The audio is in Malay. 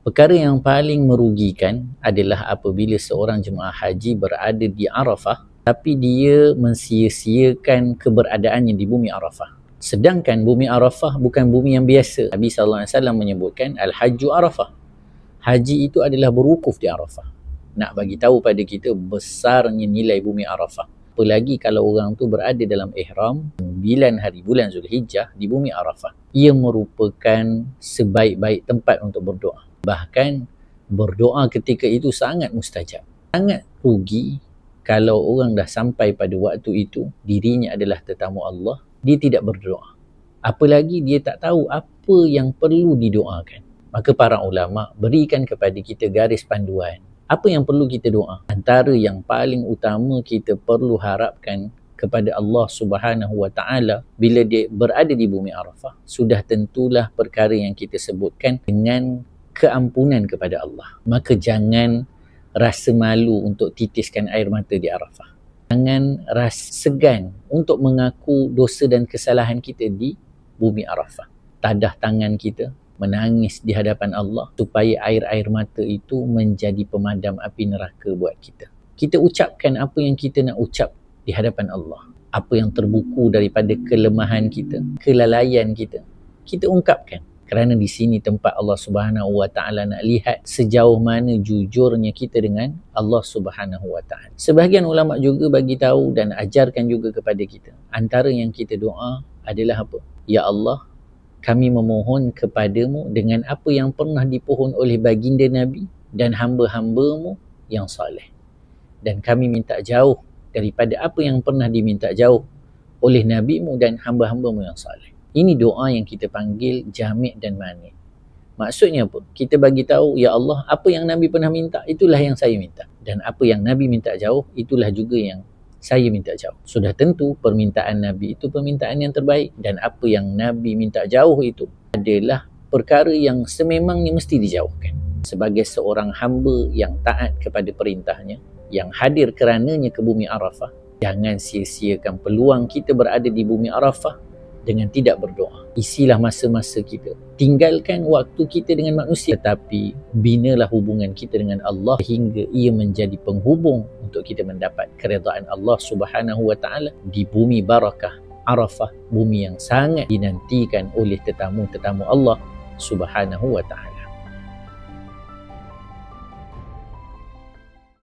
Perkara yang paling merugikan adalah apabila seorang jemaah haji berada di Arafah tapi dia mensia-siakan keberadaannya di bumi Arafah. Sedangkan bumi Arafah bukan bumi yang biasa. Nabi SAW menyebutkan Al-Hajju Arafah. Haji itu adalah berwukuf di Arafah. Nak bagi tahu pada kita besarnya nilai bumi Arafah. Apalagi kalau orang tu berada dalam ihram 9 hari bulan Zulhijjah di bumi Arafah. Ia merupakan sebaik-baik tempat untuk berdoa. Bahkan berdoa ketika itu sangat mustajab. Sangat rugi kalau orang dah sampai pada waktu itu, dirinya adalah tetamu Allah, dia tidak berdoa. Apalagi dia tak tahu apa yang perlu didoakan. Maka para ulama berikan kepada kita garis panduan. Apa yang perlu kita doa? Antara yang paling utama kita perlu harapkan kepada Allah Subhanahu Wa Taala bila dia berada di bumi Arafah, sudah tentulah perkara yang kita sebutkan dengan keampunan kepada Allah. Maka jangan rasa malu untuk titiskan air mata di Arafah. Jangan rasa segan untuk mengaku dosa dan kesalahan kita di bumi Arafah. Tadah tangan kita menangis di hadapan Allah supaya air-air mata itu menjadi pemadam api neraka buat kita. Kita ucapkan apa yang kita nak ucap di hadapan Allah. Apa yang terbuku daripada kelemahan kita, kelalaian kita, kita ungkapkan. Kerana di sini tempat Allah Subhanahu Wa Taala nak lihat sejauh mana jujurnya kita dengan Allah Subhanahu Wa Taala. Sebahagian ulama juga bagi tahu dan ajarkan juga kepada kita. Antara yang kita doa adalah apa? Ya Allah, kami memohon kepadamu dengan apa yang pernah dipohon oleh baginda Nabi dan hamba-hambamu yang saleh. Dan kami minta jauh daripada apa yang pernah diminta jauh oleh Nabi-Mu dan hamba-hambamu yang saleh. Ini doa yang kita panggil jami' dan mani'. Maksudnya apa? Kita bagi tahu, ya Allah, apa yang Nabi pernah minta, itulah yang saya minta. Dan apa yang Nabi minta jauh, itulah juga yang saya minta jauh. Sudah tentu permintaan Nabi itu permintaan yang terbaik. Dan apa yang Nabi minta jauh itu adalah perkara yang sememangnya mesti dijauhkan. Sebagai seorang hamba yang taat kepada perintahnya, yang hadir kerananya ke bumi Arafah, jangan sia-siakan peluang kita berada di bumi Arafah dengan tidak berdoa. Isilah masa-masa kita. Tinggalkan waktu kita dengan manusia. Tetapi binalah hubungan kita dengan Allah hingga ia menjadi penghubung untuk kita mendapat keredaan Allah Subhanahu Wa Taala di bumi barakah Arafah, bumi yang sangat dinantikan oleh tetamu-tetamu Allah Subhanahu Wa Taala.